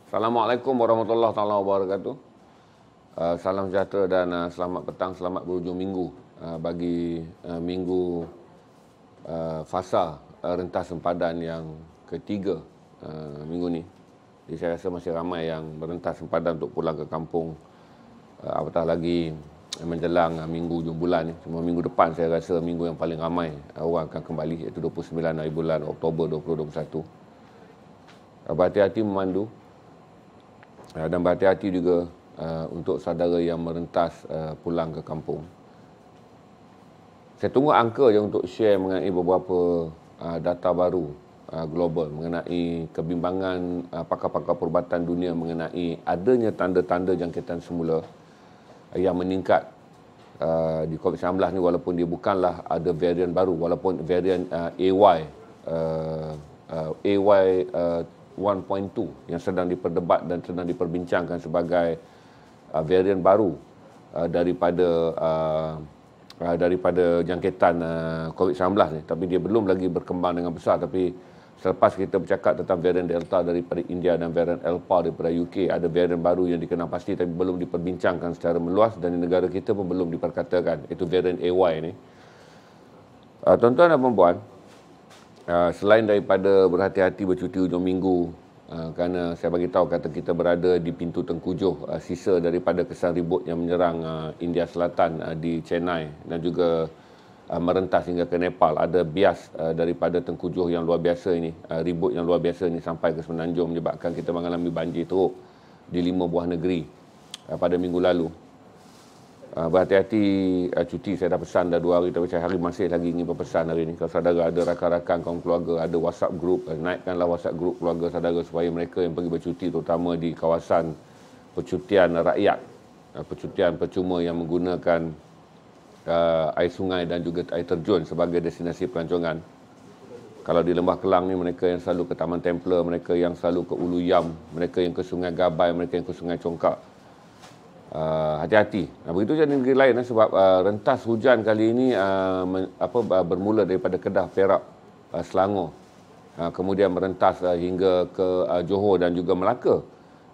Assalamualaikum warahmatullahi taala wabarakatuh. Salam sejahtera dan selamat petang, selamat berhujung minggu bagi minggu fasa rentas sempadan yang ketiga minggu ni. Jadi saya rasa masih ramai yang merentas sempadan untuk pulang ke kampung, apatah lagi menjelang minggu hujung bulan ni. Cuma minggu depan saya rasa minggu yang paling ramai orang akan kembali, iaitu 29 hari bulan Oktober 2021. Berhati-hati memandu dan berhati-hati juga untuk saudara yang merentas pulang ke kampung. Saya tunggu angka je untuk share mengenai beberapa data baru global mengenai kebimbangan pakar-pakar perubatan dunia mengenai adanya tanda-tanda jangkitan semula yang meningkat di COVID-19 ni, walaupun dia bukanlah ada varian baru, walaupun varian AY 1.2 yang sedang diperdebat dan sedang diperbincangkan sebagai varian baru daripada jangkitan COVID-19 ni. Tapi dia belum lagi berkembang dengan besar. Tapi selepas kita bercakap tentang varian Delta daripada India dan varian Alpha daripada UK, ada varian baru yang dikenal pasti tapi belum diperbincangkan secara meluas, dan di negara kita pun belum diperkatakan, itu varian AY ni. Tuan-tuan dan puan-puan, selain daripada berhati-hati bercuti hujung minggu, kerana saya bagi tahu kata kita berada di pintu tengkujuh sisa daripada kesan ribut yang menyerang India Selatan di Chennai dan juga merentas hingga ke Nepal. Ada bias daripada tengkujuh yang luar biasa ini, ribut yang luar biasa ini sampai ke Semenanjung, menyebabkan kita mengalami banjir teruk di 5 buah negeri pada minggu lalu. Berhati-hati cuti, saya dah pesan dah 2 hari, tapi saya masih lagi ingin berpesan hari ini. Kalau saudara ada rakan-rakan, kaum keluarga, ada WhatsApp group, naikkanlah WhatsApp group keluarga saudara supaya mereka yang pergi bercuti, terutama di kawasan percutian rakyat, percutian percuma yang menggunakan air sungai dan juga air terjun sebagai destinasi pelancongan. Kalau di Lembah Kelang ni, mereka yang selalu ke Taman Templer, mereka yang selalu ke Ulu Yam, mereka yang ke Sungai Gabai, mereka yang ke Sungai Congkak, hati-hati. Begitu je negeri lain, sebab rentas hujan kali ini bermula daripada Kedah, Perak, Selangor, kemudian merentas hingga ke Johor dan juga Melaka.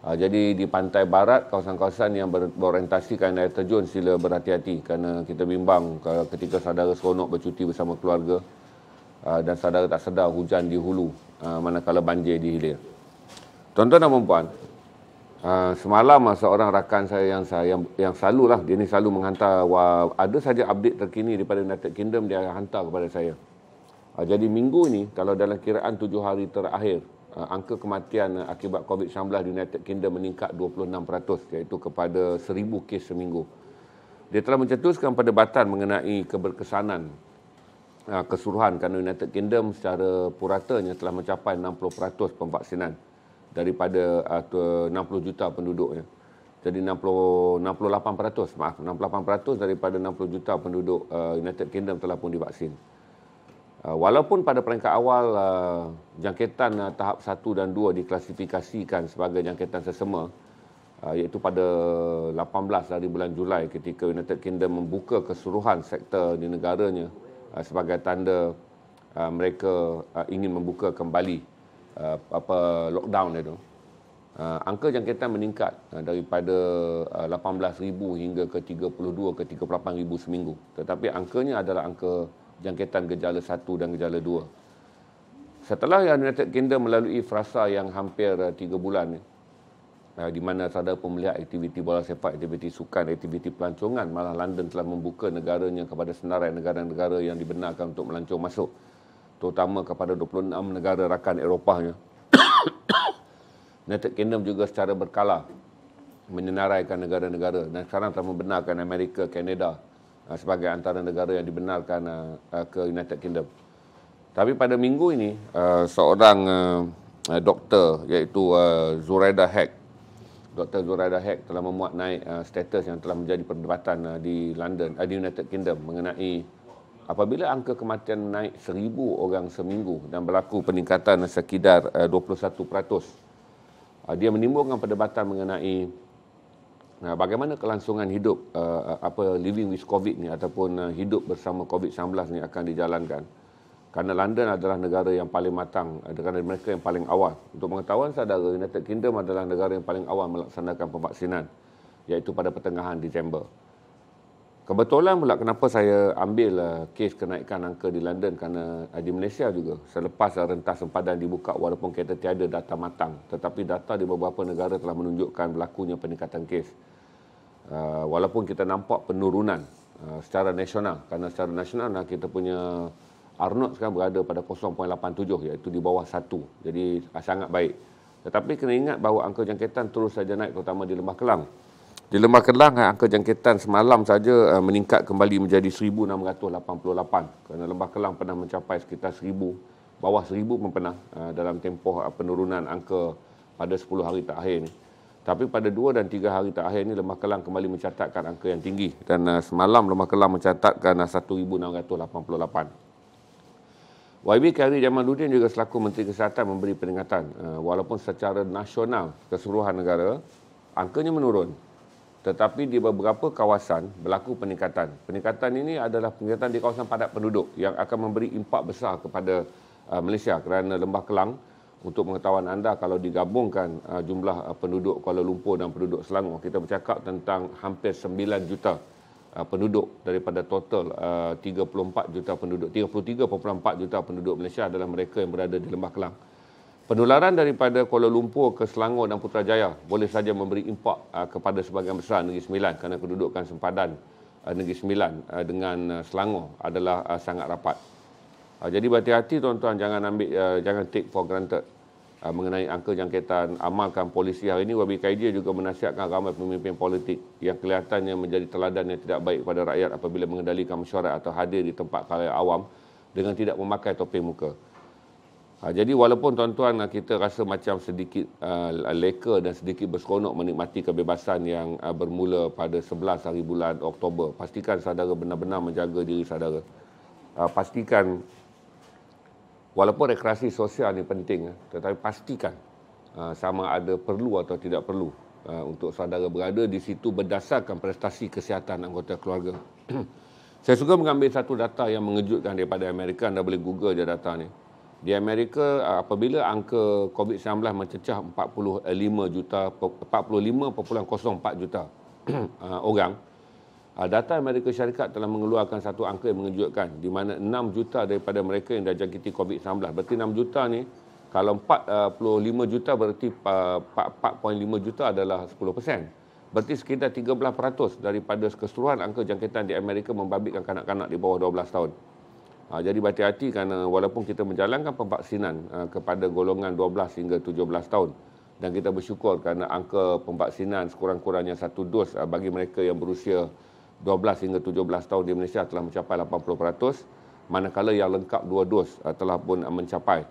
Jadi di pantai barat, kawasan-kawasan yang berorientasikan air terjun, sila berhati-hati, kerana kita bimbang ketika saudara seronok bercuti bersama keluarga dan saudara tak sedar hujan di hulu, manakala banjir di hilir. Tuan-tuan dan puan-puan, semalam seorang rakan saya yang selalulah, dia ni selalu menghantar ada saja update terkini daripada United Kingdom, dia hantar kepada saya. Jadi minggu ni, kalau dalam kiraan 7 hari terakhir, angka kematian akibat COVID-19 di United Kingdom meningkat 26%, iaitu kepada 1000 kes seminggu. Dia telah mencetuskan perdebatan mengenai keberkesanan keseluruhan, kerana United Kingdom secara puratanya telah mencapai 60% pemvaksinan daripada 60 juta penduduknya. Jadi 68% daripada 60 juta penduduk United Kingdom telah pun divaksin. Walaupun pada peringkat awal jangkitan tahap 1 dan 2 diklasifikasikan sebagai jangkitan sesama, iaitu pada 18 hari bulan Julai ketika United Kingdom membuka keseluruhan sektor di negaranya sebagai tanda mereka ingin membuka kembali lockdown itu. Angka jangkitan meningkat daripada 18,000 hingga ke 32 ke 38,000 seminggu. Tetapi angkanya adalah angka jangkitan gejala 1 dan gejala 2. Setelah United Kingdom melalui frasa yang hampir 3 bulan, di mana saudara pun melihat aktiviti bola sepak, aktiviti sukan, aktiviti pelancongan, malah London telah membuka negaranya kepada senarai negara-negara yang dibenarkan untuk melancong masuk, terutama kepada 26 negara rakan Eropahnya. United Kingdom juga secara berkala menyenaraikan negara-negara, dan sekarang telah membenarkan Amerika, Kanada sebagai antara negara yang dibenarkan ke United Kingdom. Tapi pada minggu ini, seorang doktor, iaitu Zuraida Haque, Dr. Zuraida Haque telah memuat naik status yang telah menjadi perdebatan di London, di United Kingdom, mengenai apabila angka kematian naik 1000 orang seminggu dan berlaku peningkatan sekidar 21%, dia menimbulkan perdebatan mengenai bagaimana kelangsungan hidup living with COVID ni, ataupun hidup bersama COVID-19 ni akan dijalankan. Kerana London adalah negara yang paling matang, negara mereka yang paling awal. Untuk pengetahuan saudara, United Kingdom adalah negara yang paling awal melaksanakan pemvaksinan, iaitu pada pertengahan Disember. Kebetulan pula kenapa saya ambil kes kenaikan angka di London, kerana di Malaysia juga selepas rentas sempadan dibuka, walaupun kita tiada data matang, tetapi data di beberapa negara telah menunjukkan berlakunya peningkatan kes. Walaupun kita nampak penurunan secara nasional, kerana secara nasional kita punya R0 sekarang berada pada 0.87, iaitu di bawah 1. Jadi sangat baik. Tetapi kena ingat bahawa angka jangkitan terus saja naik, terutama di Lembah Kelang. Di Lembah Kelang, angka jangkitan semalam saja meningkat kembali menjadi 1,688. Kerana Lembah Kelang pernah mencapai sekitar 1,000, bawah 1,000 pun pernah dalam tempoh penurunan angka pada 10 hari terakhir ini. Tapi pada 2 dan 3 hari terakhir ini, Lembah Kelang kembali mencatatkan angka yang tinggi. Dan semalam Lembah Kelang mencatatkan 1,688. YB Khairy Jamaluddin juga selaku Menteri Kesihatan memberi peringatan, walaupun secara nasional keseluruhan negara angkanya menurun, tetapi di beberapa kawasan berlaku peningkatan. Peningkatan ini adalah peningkatan di kawasan padat penduduk yang akan memberi impak besar kepada Malaysia, kerana Lembah Kelang, untuk pengetahuan anda, kalau digabungkan jumlah penduduk Kuala Lumpur dan penduduk Selangor, kita bercakap tentang hampir 9 juta penduduk daripada total 34 juta penduduk, 33.4 juta penduduk Malaysia adalah mereka yang berada di Lembah Kelang. Penularan daripada Kuala Lumpur ke Selangor dan Putrajaya boleh saja memberi impak kepada sebahagian besar Negeri Sembilan, kerana kedudukan sempadan Negeri Sembilan dengan Selangor adalah sangat rapat. Jadi berhati-hati tuan-tuan, jangan take for granted mengenai angka jangkitan. Amalkan polisi hari ini. YB Khairy juga menasihatkan ramai pemimpin politik yang kelihatannya menjadi teladan yang tidak baik pada rakyat apabila mengendalikan mesyuarat atau hadir di tempat khalayak awam dengan tidak memakai topeng muka. Jadi walaupun tuan-tuan kita rasa macam sedikit leka dan sedikit berseronok menikmati kebebasan yang bermula pada 11 hari bulan Oktober, pastikan saudara benar-benar menjaga diri saudara. Pastikan, walaupun rekreasi sosial ni penting, tetapi pastikan sama ada perlu atau tidak perlu untuk saudara berada di situ berdasarkan prestasi kesihatan anggota keluarga. Saya suka mengambil satu data yang mengejutkan daripada Amerika. Anda boleh Google je data ni. Di Amerika, apabila angka COVID-19 mencecah 45 juta, 45.04 juta orang, data Amerika Syarikat telah mengeluarkan satu angka yang mengejutkan, di mana 6 juta daripada mereka yang dah jangkiti COVID-19. Berarti 6 juta ni, kalau 45 juta berarti 4.5 juta adalah 10%. Berarti sekitar 13% daripada keseluruhan angka jangkitan di Amerika membabitkan kanak-kanak di bawah 12 tahun. Jadi berhati-hati, kerana walaupun kita menjalankan pemvaksinan kepada golongan 12 hingga 17 tahun, dan kita bersyukur kerana angka pemvaksinan sekurang-kurangnya 1 dos bagi mereka yang berusia 12 hingga 17 tahun di Malaysia telah mencapai 80%, manakala yang lengkap 2 dos telah pun mencapai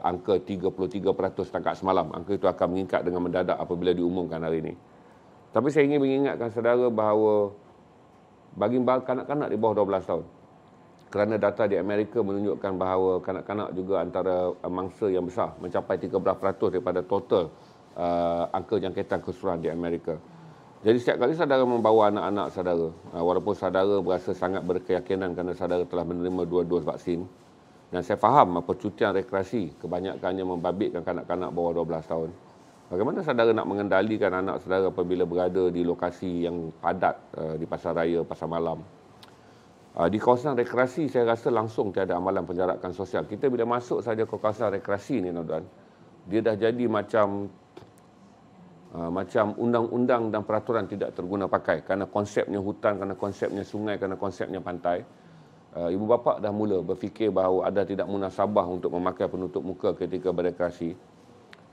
angka 33% setakat semalam. Angka itu akan meningkat dengan mendadak apabila diumumkan hari ini. Tapi saya ingin mengingatkan saudara bahawa bagi kanak-kanak di bawah 12 tahun, kerana data di Amerika menunjukkan bahawa kanak-kanak juga antara mangsa yang besar, mencapai 13% daripada total angka jangkitan keseluruhan di Amerika. Jadi setiap kali saudara membawa anak-anak saudara, walaupun saudara berasa sangat berkeyakinan kerana saudara telah menerima 2 dos vaksin, dan saya faham percutian rekreasi kebanyakannya membabitkan kanak-kanak bawah 12 tahun. Bagaimana saudara nak mengendalikan anak saudara apabila berada di lokasi yang padat, di pasar raya, pasar malam? Di kawasan rekreasi, saya rasa langsung tiada amalan penjarakan sosial. Kita bila masuk saja ke kawasan rekreasi ni, tuan-tuan, dia dah jadi macam undang-undang dan peraturan tidak terguna pakai. Kerana konsepnya hutan, kerana konsepnya sungai, kerana konsepnya pantai. Ibu bapa dah mula berfikir bahawa ada tidak munasabah untuk memakai penutup muka ketika berekreasi.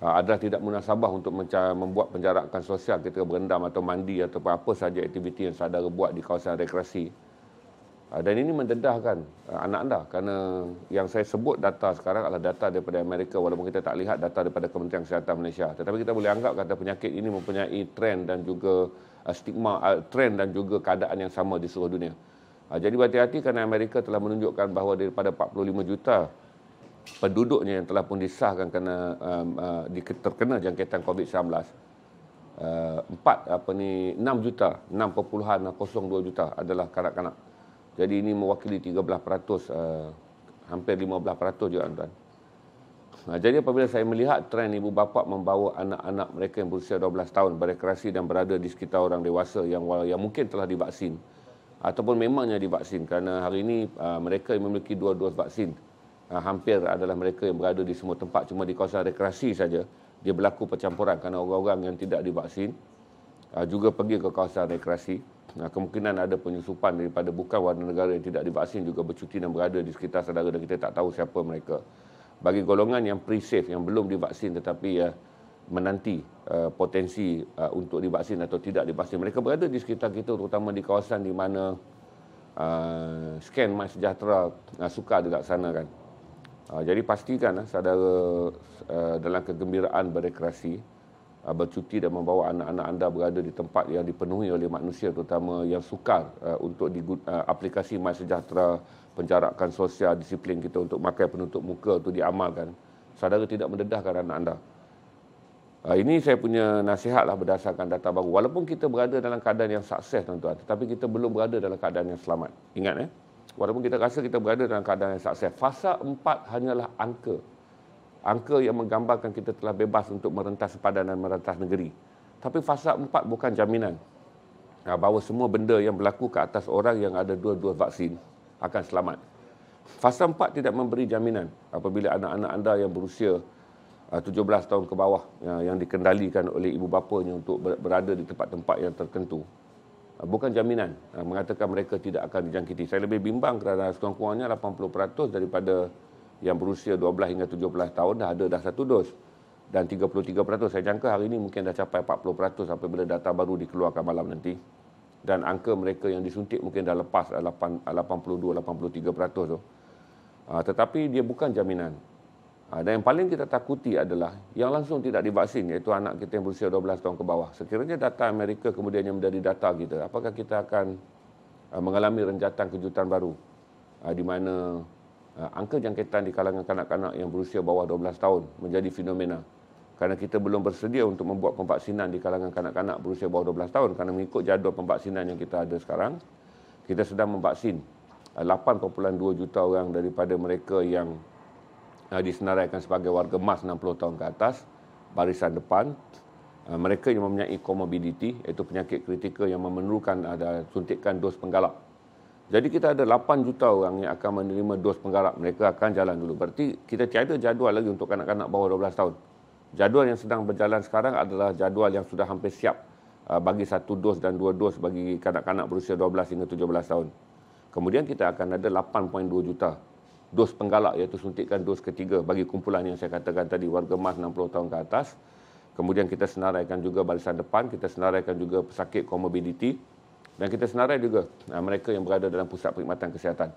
Ada tidak munasabah untuk membuat penjarakan sosial ketika berendam atau mandi atau apa saja aktiviti yang saudara buat di kawasan rekreasi. Dan ini mendedahkan anak anda, kerana yang saya sebut data sekarang adalah data daripada Amerika, walaupun kita tak lihat data daripada Kementerian Kesihatan Malaysia. Tetapi kita boleh anggap kata penyakit ini mempunyai trend dan juga stigma, trend dan juga keadaan yang sama di seluruh dunia. Jadi berhati-hati, kerana Amerika telah menunjukkan bahawa daripada 45 juta penduduknya yang telah pun disahkan kerana terkena jangkitan COVID-19, 6 juta, 6.02 juta adalah kanak-kanak. Jadi ini mewakili 13% hampir 15% juga tuan. Jadi apabila saya melihat trend ibu bapa membawa anak-anak mereka yang berusia 12 tahun berekreasi dan berada di sekitar orang dewasa yang mungkin telah divaksin ataupun memangnya divaksin, kerana hari ini mereka yang memiliki 2 dos vaksin hampir adalah mereka yang berada di semua tempat, cuma di kawasan rekreasi saja dia berlaku percampuran kerana orang-orang yang tidak divaksin juga pergi ke kawasan rekreasi. Kemungkinan ada penyusupan daripada bukan warga negara yang tidak divaksin juga bercuti dan berada di sekitar saudara dan kita tak tahu siapa mereka. Bagi golongan yang pre-safe, yang belum divaksin tetapi menanti potensi untuk divaksin atau tidak divaksin, mereka berada di sekitar kita, terutama di kawasan di mana scan MySejahtera sukar dilaksanakan. Jadi pastikan saudara dalam kegembiraan berekreasi, bercuti dan membawa anak-anak anda berada di tempat yang dipenuhi oleh manusia, terutama yang sukar untuk aplikasi MySejahtera, penjarakan sosial, disiplin kita untuk pakai penutup muka itu diamalkan. Saudara tidak mendedahkan anak anda. Ini saya punya nasihatlah berdasarkan data baru. Walaupun kita berada dalam keadaan yang sukses tuan-tuan, tetapi kita belum berada dalam keadaan yang selamat. Ingat walaupun kita rasa kita berada dalam keadaan yang sukses, fasa 4 hanyalah angka. Angka yang menggambarkan kita telah bebas untuk merentas sepadan dan merentas negeri. Tapi fasa 4 bukan jaminan bahawa semua benda yang berlaku ke atas orang yang ada 2 dos vaksin akan selamat. Fasa 4 tidak memberi jaminan apabila anak-anak anda yang berusia 17 tahun ke bawah yang dikendalikan oleh ibu bapanya untuk berada di tempat-tempat yang tertentu. Bukan jaminan mengatakan mereka tidak akan dijangkiti. Saya lebih bimbang kerana sekurang-kurangnya 80% daripada yang berusia 12 hingga 17 tahun dah satu dos. Dan 33% saya jangka hari ini mungkin dah capai 40% apabila data baru dikeluarkan malam nanti. Dan angka mereka yang disuntik mungkin dah lepas 82-83% tu. Tetapi dia bukan jaminan. Dan yang paling kita takuti adalah yang langsung tidak divaksin, iaitu anak kita yang berusia 12 tahun ke bawah. Sekiranya data Amerika kemudiannya menjadi data kita, apakah kita akan mengalami renjatan kejutan baru di mana angka jangkitan di kalangan kanak-kanak yang berusia bawah 12 tahun menjadi fenomena. Kerana kita belum bersedia untuk membuat pemvaksinan di kalangan kanak-kanak berusia bawah 12 tahun, kerana mengikut jadual pemvaksinan yang kita ada sekarang, kita sedang memvaksin 8.2 juta orang daripada mereka yang disenaraikan sebagai warga emas 60 tahun ke atas, barisan depan. Mereka yang mempunyai komorbiditi, iaitu penyakit kritikal yang memerlukan ada suntikan dos penggalak. Jadi kita ada 8 juta orang yang akan menerima dos penggalak. Mereka akan jalan dulu. Berarti kita tiada jadual lagi untuk kanak-kanak bawah 12 tahun. Jadual yang sedang berjalan sekarang adalah jadual yang sudah hampir siap bagi 1 dos dan 2 dos bagi kanak-kanak berusia 12 hingga 17 tahun. Kemudian kita akan ada 8.2 juta dos penggalak, iaitu suntikan dos ketiga bagi kumpulan yang saya katakan tadi, warga emas 60 tahun ke atas. Kemudian kita senaraikan juga barisan depan, kita senaraikan juga pesakit komorbiditi, dan kita senarai juga mereka yang berada dalam pusat perkhidmatan kesihatan.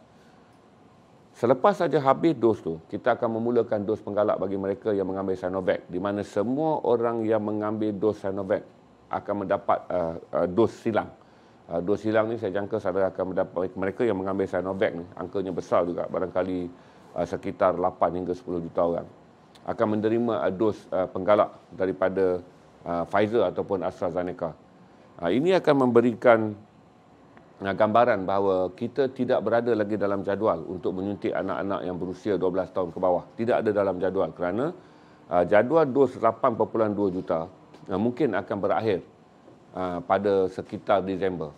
Selepas saja habis dos tu, kita akan memulakan dos penggalak bagi mereka yang mengambil Sinovac, di mana semua orang yang mengambil dos Sinovac akan mendapat dos silang. Dos silang ni saya jangka saudara akan mendapat, mereka yang mengambil Sinovac ni, angkanya besar juga, barangkali sekitar 8 hingga 10 juta orang, akan menerima dos penggalak daripada Pfizer ataupun AstraZeneca. Ini akan memberikan gambaran bahawa kita tidak berada lagi dalam jadual untuk menyuntik anak-anak yang berusia 12 tahun ke bawah. Tidak ada dalam jadual kerana jadual dos 8.2 juta mungkin akan berakhir pada sekitar Disember.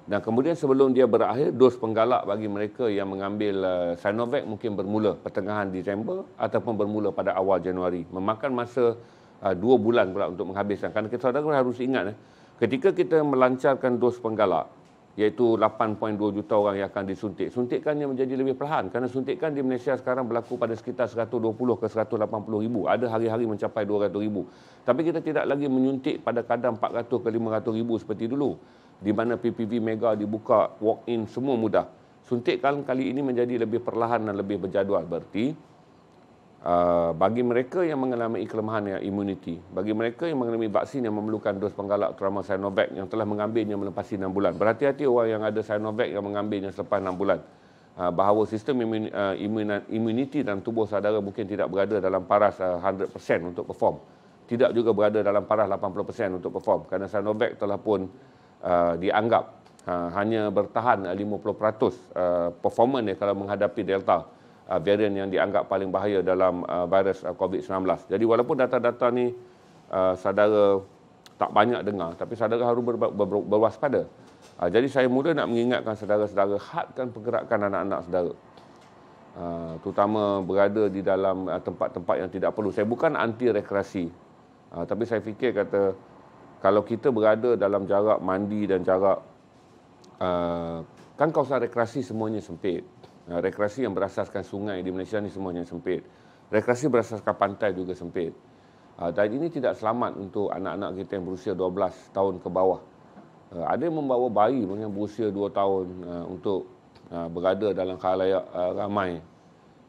Dan kemudian sebelum dia berakhir, dos penggalak bagi mereka yang mengambil Sinovac mungkin bermula pertengahan Disember ataupun bermula pada awal Januari. Memakan masa 2 bulan pula untuk menghabiskan. Kerana kita saudara harus ingat, ketika kita melancarkan dos penggalak, iaitu 8.2 juta orang yang akan disuntik, suntikannya menjadi lebih perlahan. Kerana suntikan di Malaysia sekarang berlaku pada sekitar 120 ke 180 ribu. Ada hari-hari mencapai 200 ribu. Tapi kita tidak lagi menyuntik pada kadar 400 ke 500 ribu seperti dulu, di mana PPV mega dibuka, walk-in, semua mudah. Suntikan kali ini menjadi lebih perlahan dan lebih berjadual. Berarti bagi mereka yang mengalami kelemahan imuniti, bagi mereka yang mengalami vaksin yang memerlukan dos penggalak terutama Sinovac yang telah mengambilnya melepasi 6 bulan. Berhati-hati orang yang ada Sinovac yang mengambilnya selepas 6 bulan. Bahawa sistem imuniti dalam tubuh saudara mungkin tidak berada dalam paras 100% untuk perform. Tidak juga berada dalam paras 80% untuk perform. Kerana Sinovac telah pun dianggap hanya bertahan 50% performance kalau menghadapi Delta. varian yang dianggap paling bahaya dalam virus COVID-19. Jadi walaupun data-data ni saudara tak banyak dengar, tapi saudara harus berwaspada. Jadi saya mula nak mengingatkan saudara-saudara, hadkan pergerakan anak-anak saudara. Terutama berada di dalam tempat-tempat yang tidak perlu. Saya bukan anti rekreasi, tapi saya fikir kata kalau kita berada dalam jarak mandi dan jarak kan kawasan rekreasi semuanya sempit. Rekreasi yang berasaskan sungai di Malaysia ni semuanya sempit. Rekreasi berasaskan pantai juga sempit. Dan ini tidak selamat untuk anak-anak kita yang berusia 12 tahun ke bawah. Ada yang membawa bayi yang berusia 2 tahun untuk berada dalam khalayak ramai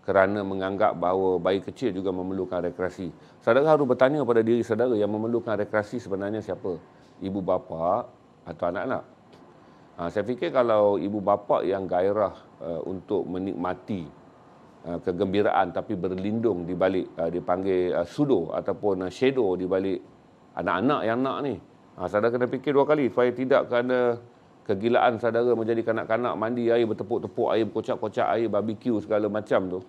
kerana menganggap bahawa bayi kecil juga memerlukan rekreasi. Saudara harus bertanya pada diri saudara, yang memerlukan rekreasi sebenarnya siapa? Ibu bapa atau anak-anak? Saya fikir kalau ibu bapa yang gairah untuk menikmati kegembiraan tapi berlindung di balik dipanggil sudo ataupun shadow di balik anak-anak yang nak ni, saudara kena fikir 2 kali supaya tidak kerana kegilaan saudara menjadi kanak-kanak mandi air bertepuk-tepuk, air berkocak-kocak, air barbecue segala macam tu.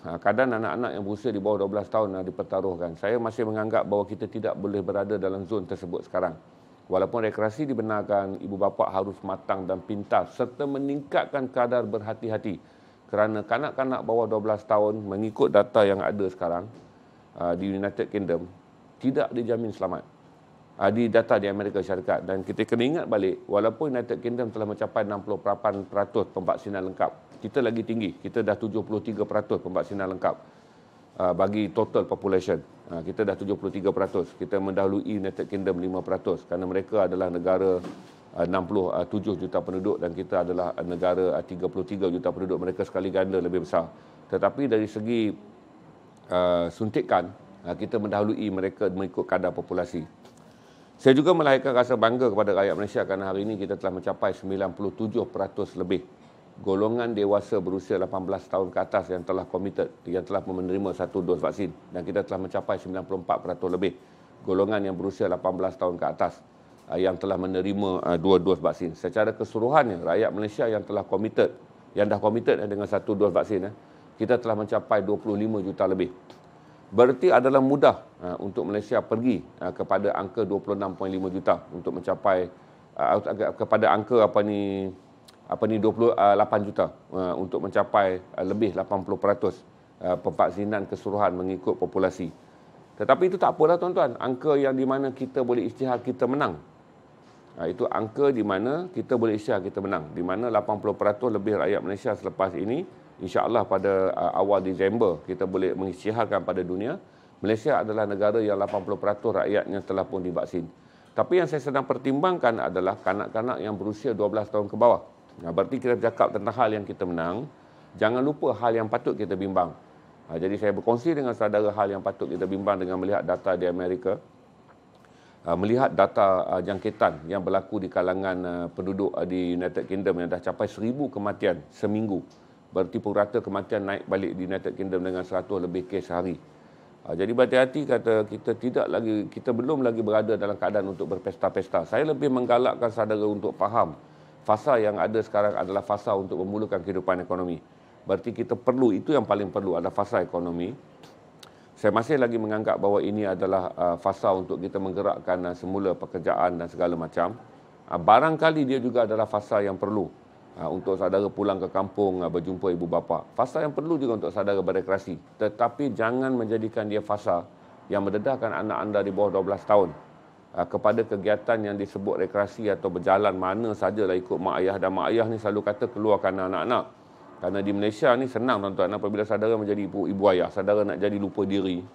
Kadang anak-anak yang berusia di bawah 12 tahun dipertaruhkan. Saya masih menganggap bahawa kita tidak boleh berada dalam zon tersebut sekarang. Walaupun rekreasi dibenarkan, ibu bapa harus matang dan pintar serta meningkatkan kadar berhati-hati. Kerana kanak-kanak bawah 12 tahun mengikut data yang ada sekarang di United Kingdom tidak dijamin selamat. Di data di Amerika Syarikat. Dan kita kena ingat balik, walaupun United Kingdom telah mencapai 68% pemvaksinan lengkap, kita lagi tinggi. Kita dah 73% pemvaksinan lengkap bagi total population. Kita dah 73%. Kita mendahului United Kingdom 5% kerana mereka adalah negara 67 juta penduduk dan kita adalah negara 33 juta penduduk. Mereka sekali ganda lebih besar. Tetapi dari segi suntikan, kita mendahului mereka mengikut kadar populasi. Saya juga melahirkan rasa bangga kepada rakyat Malaysia kerana hari ini kita telah mencapai 97% lebih golongan dewasa berusia 18 tahun ke atas yang telah committed, yang telah menerima 1 dos vaksin, dan kita telah mencapai 94% lebih golongan yang berusia 18 tahun ke atas yang telah menerima 2 dos vaksin. Secara keseluruhannya, rakyat Malaysia yang telah committed, yang dah committed dengan 1 dos vaksin, kita telah mencapai 25 juta lebih. Berarti adalah mudah untuk Malaysia pergi kepada angka 26.5 juta untuk mencapai kepada angka 28 juta untuk mencapai lebih 80% pemvaksinan keseluruhan mengikut populasi. Tetapi itu tak apalah tuan-tuan, angka yang di mana kita boleh isytihar kita menang. Itu angka di mana kita boleh isytihar kita menang, di mana 80% lebih rakyat Malaysia selepas ini, insya-Allah pada awal Disember kita boleh mengisytiharkan pada dunia, Malaysia adalah negara yang 80% rakyatnya telah pun divaksin. Tapi yang saya sedang pertimbangkan adalah kanak-kanak yang berusia 12 tahun ke bawah. Berarti kita bercakap tentang hal yang kita menang, jangan lupa hal yang patut kita bimbang. Jadi saya berkongsi dengan saudara hal yang patut kita bimbang dengan melihat data di Amerika. Melihat data jangkitan yang berlaku di kalangan penduduk di United Kingdom yang dah capai 1,000 kematian seminggu. Berarti purata kematian naik balik di United Kingdom dengan 100 lebih kes sehari. Jadi berhati-hati kata kita belum lagi berada dalam keadaan untuk berpesta-pesta. Saya lebih menggalakkan saudara untuk faham fasa yang ada sekarang adalah fasa untuk memulakan kehidupan ekonomi. Berarti kita perlu, itu yang paling perlu, ada fasa ekonomi. Saya masih lagi menganggap bahawa ini adalah fasa untuk kita menggerakkan semula pekerjaan dan segala macam. Barangkali dia juga adalah fasa yang perlu untuk saudara pulang ke kampung berjumpa ibu bapa. Fasa yang perlu juga untuk saudara berekreasi. Tetapi jangan menjadikan dia fasa yang mendedahkan anak anda di bawah 12 tahun kepada kegiatan yang disebut rekreasi atau berjalan mana sajalah ikut mak ayah. Dan mak ayah ni selalu kata keluarkan anak-anak. Kerana di Malaysia ni senang tuan-tuan, apabila saudara menjadi ibu ayah, saudara nak jadi lupa diri,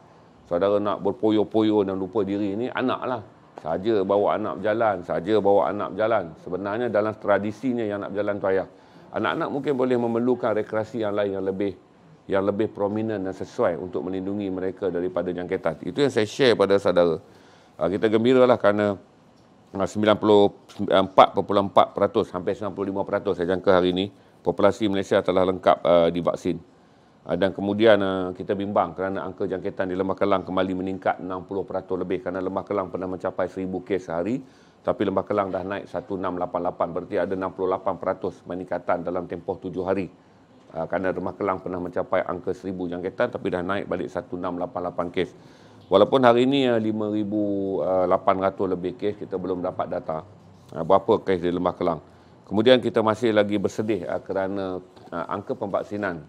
saudara nak berpoyo-poyo dan lupa diri, ni anak lah. Saja bawa anak berjalan, Sebenarnya dalam tradisinya yang nak berjalan tu ayah. Anak-anak mungkin boleh memerlukan rekreasi yang lain yang lebih prominent dan sesuai untuk melindungi mereka daripada jangkitan. Itu yang saya share pada saudara. Kita gembiralah kerana 94.4%, hampir 95% saya jangka hari ini, populasi Malaysia telah lengkap divaksin. Dan kemudian kita bimbang kerana angka jangkitan di Lembah Kelang kembali meningkat 60% lebih, kerana Lembah Kelang pernah mencapai 1,000 kes sehari, tapi Lembah Kelang dah naik 1688, berarti ada 68% peningkatan dalam tempoh 7 hari Kerana Remah Kelang pernah mencapai angka 1,000 jangkitan tapi dah naik balik 1,688 kes. Walaupun hari ini 5,800 lebih kes, kita belum dapat data berapa kes di Lembah Kelang. Kemudian kita masih lagi bersedih kerana angka pemvaksinan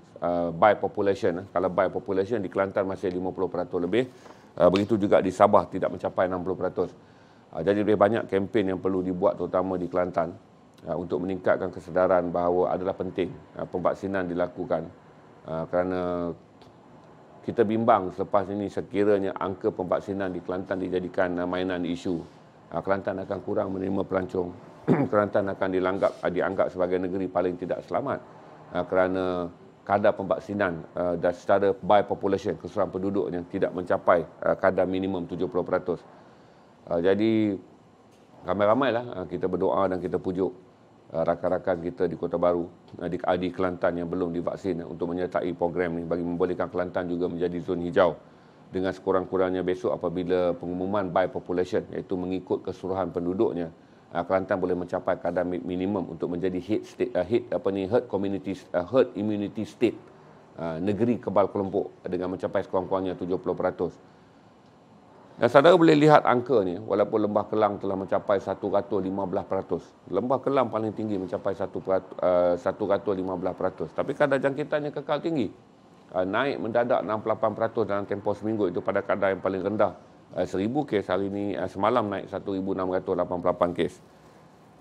by population. Kalau by population di Kelantan masih 50% lebih. Begitu juga di Sabah tidak mencapai 60%. Jadi lebih banyak kempen yang perlu dibuat terutama di Kelantan untuk meningkatkan kesedaran bahawa adalah penting pemvaksinan dilakukan kerana kita bimbang selepas ini sekiranya angka pemvaksinan di Kelantan dijadikan mainan isu. Kelantan akan kurang menerima pelancong. Kelantan akan dianggap sebagai negeri paling tidak selamat kerana kadar pemvaksinan dan secara by population, keseluruhan penduduk yang tidak mencapai kadar minimum 70%. Jadi ramai-ramailah kita berdoa dan kita pujuk rakan-rakan kita di Kota Baru, di Kelantan yang belum divaksin untuk menyertai program ini bagi membolehkan Kelantan juga menjadi zon hijau dengan sekurang-kurangnya besok apabila pengumuman by population iaitu mengikut keseluruhan penduduknya, Kelantan boleh mencapai kadar minimum untuk menjadi herd immunity state, negeri kebal kelompok dengan mencapai sekurang-kurangnya 70%. Dan saudara boleh lihat angka ni, walaupun Lembah Kelang telah mencapai 115%. Lembah Kelang paling tinggi mencapai 115%. Tapi kadar jangkitannya kekal tinggi. Naik mendadak 68% dalam tempoh seminggu, itu pada kadar yang paling rendah. 1,000 kes, hari ini semalam naik 1,688 kes.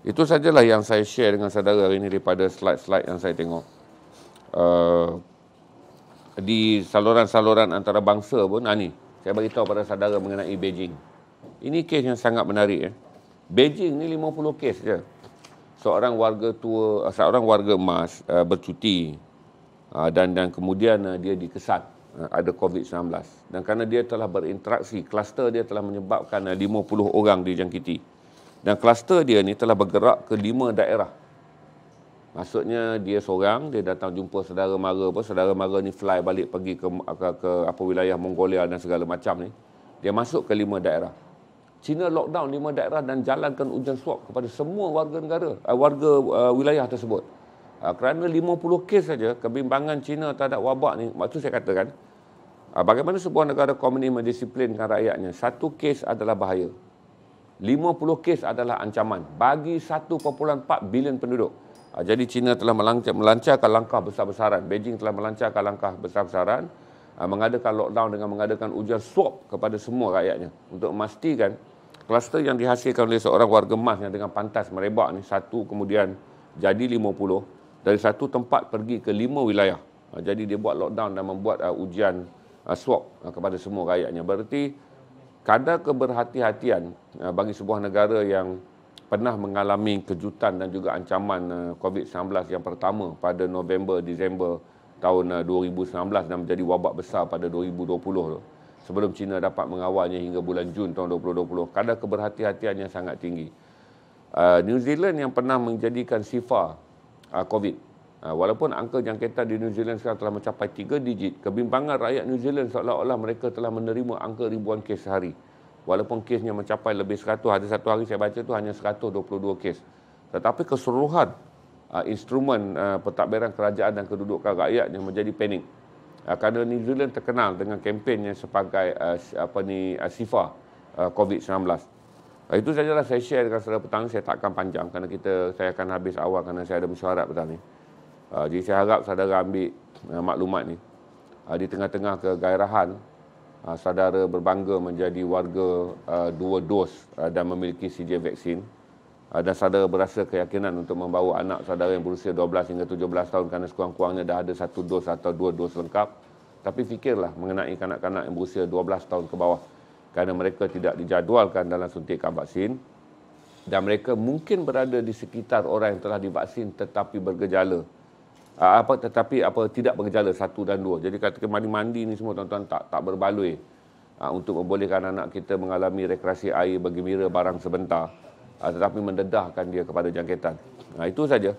Itu sajalah yang saya share dengan saudara hari ini daripada slide-slide yang saya tengok. Di saluran-saluran antarabangsa pun, ni. Saya beritahu pada saudara mengenai Beijing. Ini kes yang sangat menarik. Beijing ni 50 kes je. Seorang warga emas bercuti dan kemudian dia dikesan ada COVID-19. Dan kerana dia telah berinteraksi, kluster dia telah menyebabkan 50 orang dijangkiti. Dan kluster dia ni telah bergerak ke 5 daerah. Maksudnya dia seorang, dia datang jumpa saudara mara ni fly balik pergi ke wilayah Mongolia dan segala macam ni. Dia masuk ke 5 daerah. China lockdown 5 daerah dan jalankan ujian swab kepada semua warga wilayah tersebut. Kerana 50 kes saja kebimbangan China terhadap wabak ni, maksud saya katakan, bagaimana sebuah negara komunis mendisiplinkan rakyatnya. 1 kes adalah bahaya. 50 kes adalah ancaman bagi 1.4 bilion penduduk. Jadi China telah melancarkan langkah besar-besaran. Beijing telah melancarkan langkah besar-besaran, mengadakan lockdown dengan mengadakan ujian swab kepada semua rakyatnya untuk memastikan kluster yang dihasilkan oleh seorang warga emas yang dengan pantas merebak ni, satu kemudian jadi 50, dari satu tempat pergi ke 5 wilayah. Jadi dia buat lockdown dan membuat ujian swab kepada semua rakyatnya. Berarti kadar keberhati-hatian bagi sebuah negara yang pernah mengalami kejutan dan juga ancaman COVID-19 yang pertama pada November-Disember tahun 2019 dan menjadi wabak besar pada 2020 tu. Sebelum China dapat mengawalnya hingga bulan Jun tahun 2020. Kadar keberhati-hatiannya sangat tinggi. New Zealand yang pernah menjadikan sifar COVID. Walaupun angka jangkitan di New Zealand sekarang telah mencapai 3 digit, kebimbangan rakyat New Zealand seolah-olah mereka telah menerima angka ribuan kes sehari. Walaupun kesnya mencapai lebih 100, ada satu hari saya baca tu hanya 122 kes. Tetapi keseluruhan instrumen pentadbiran kerajaan dan kedudukan rakyat yang menjadi panik. Kerana New Zealand terkenal dengan kempennya sebagai sifar COVID-19. Itu sajalah saya share dengan saudara petang. Saya tak akan panjang kerana saya akan habis awal kerana saya ada mesyuarat petang ni. Jadi saya harap saudara ambil maklumat ni. Di tengah-tengah kegairahan, saudara berbangga menjadi warga 2 dos dan memiliki CJ vaksin, dan saudara berasa keyakinan untuk membawa anak saudara yang berusia 12 hingga 17 tahun kerana sekurang-kurangnya dah ada 1 dos atau 2 dos lengkap. Tapi fikirlah mengenai kanak-kanak yang berusia 12 tahun ke bawah kerana mereka tidak dijadualkan dalam suntikan vaksin dan mereka mungkin berada di sekitar orang yang telah divaksin tetapi bergejala. Tidak bergejala 1 dan 2. Jadi katakan mandi-mandi ni semua tuan-tuan tak berbaloi untuk membolehkan anak kita mengalami rekreasi air, bergembira barang sebentar, tetapi mendedahkan dia kepada jangkitan. Itu saja.